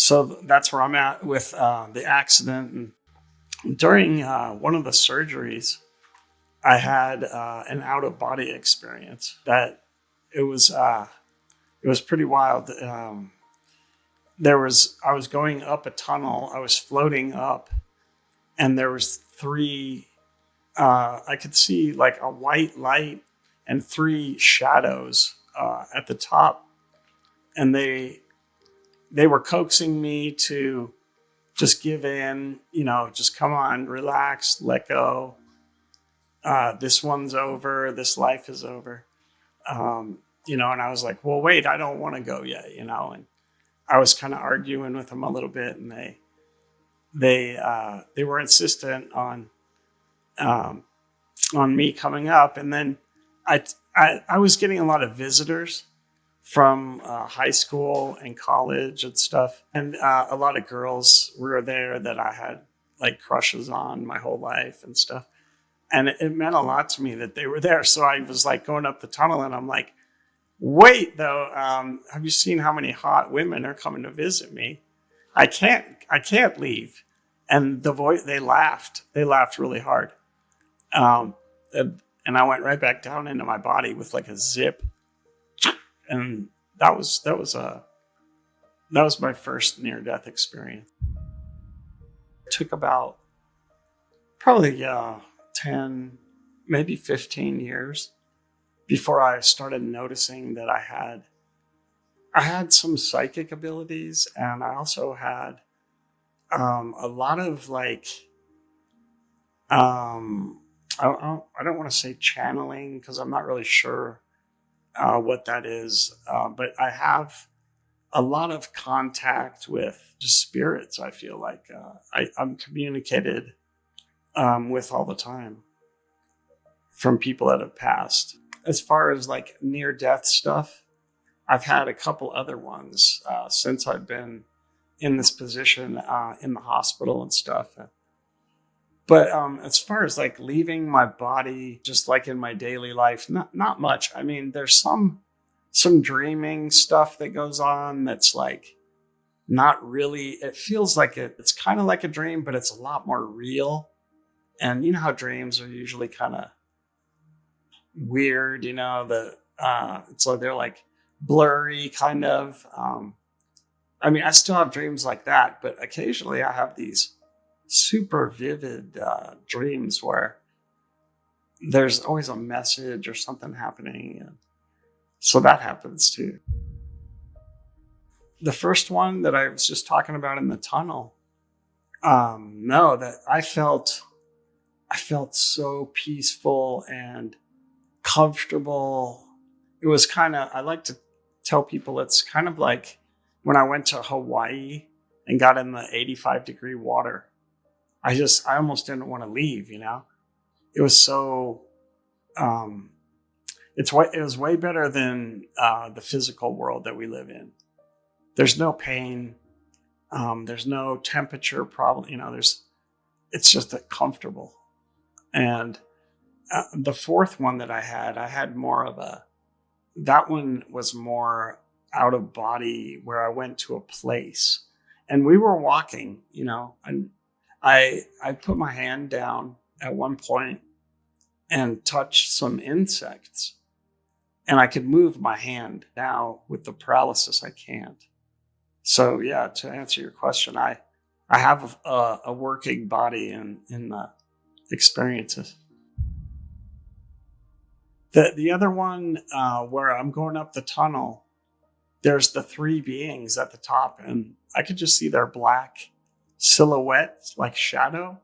So that's where I'm at with the accident. And during one of the surgeries, I had an out of body experience that it was pretty wild. I was going up a tunnel. I was floating up, and there was three. I could see like a white light and three shadows at the top, and they were coaxing me to just give in. Just come on, relax, let go. This one's over. This life is over. And I was like, well, wait, I don't want to go yet. And I was kind of arguing with them a little bit, and they were insistent on me coming up. And then I was getting a lot of visitors from high school and college and stuff, and a lot of girls were there that I had like crushes on my whole life and stuff. And it meant a lot to me that they were there. So I was like going up the tunnel, and I'm like, wait, though, have you seen how many hot women are coming to visit me? I can't leave. And they laughed really hard. And I went right back down into my body with like a zip. And that was my first near-death experience. It took about probably 10, maybe 15 years before I started noticing that I had some psychic abilities, and I also had a lot of like I don't want to say channeling, because I'm not really sure what that is, but I have a lot of contact with just spirits. I feel like I'm communicated with all the time from people that have passed. As far as like near death stuff, I've had a couple other ones since I've been in this position in the hospital and stuff. But as far as like leaving my body, just like in my daily life, not much. I mean, there's some dreaming stuff that goes on that's like not really. It feels like it's kind of like a dream, but it's a lot more real. And you know how dreams are usually kind of weird, it's like they're like blurry kind of. I mean, I still have dreams like that, but occasionally I have these super vivid dreams where there's always a message or something happening. And so that happens too. The first one that I was just talking about in the tunnel, no, that I felt so peaceful and comfortable. It was kind of, I like to tell people it's kind of like when I went to Hawaii and got in the 85-degree water. I almost didn't want to leave, It was so, it was way better than the physical world that we live in. There's no pain. There's no temperature problem. It's just comfortable. And the fourth one that I had more of that one was more out of body, where I went to a place and we were walking, and I put my hand down at one point and touched some insects, and I could move my hand. Now with the paralysis, I can't. So yeah, to answer your question, I have a working body in the experiences. The other one where I'm going up the tunnel, there's the three beings at the top, and I could just see their black silhouette, like shadow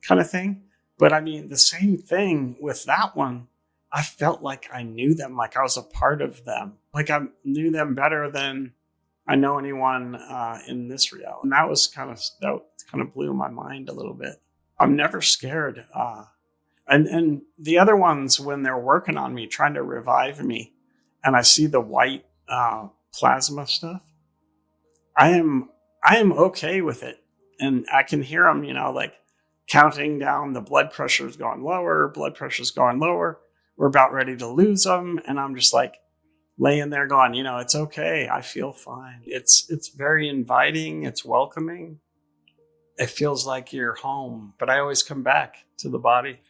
kind of thing. But I mean, the same thing with that one. I felt like I knew them, like I was a part of them. Like I knew them better than I know anyone in this reality. And that kind of blew my mind a little bit. I'm never scared. And the other ones, when they're working on me, trying to revive me, and I see the white plasma stuff, I am okay with it. And I can hear them, like counting down. The blood pressure's going lower. We're about ready to lose them. And I'm just like, laying there going, it's okay. I feel fine. It's very inviting. It's welcoming. It feels like you're home, but I always come back to the body.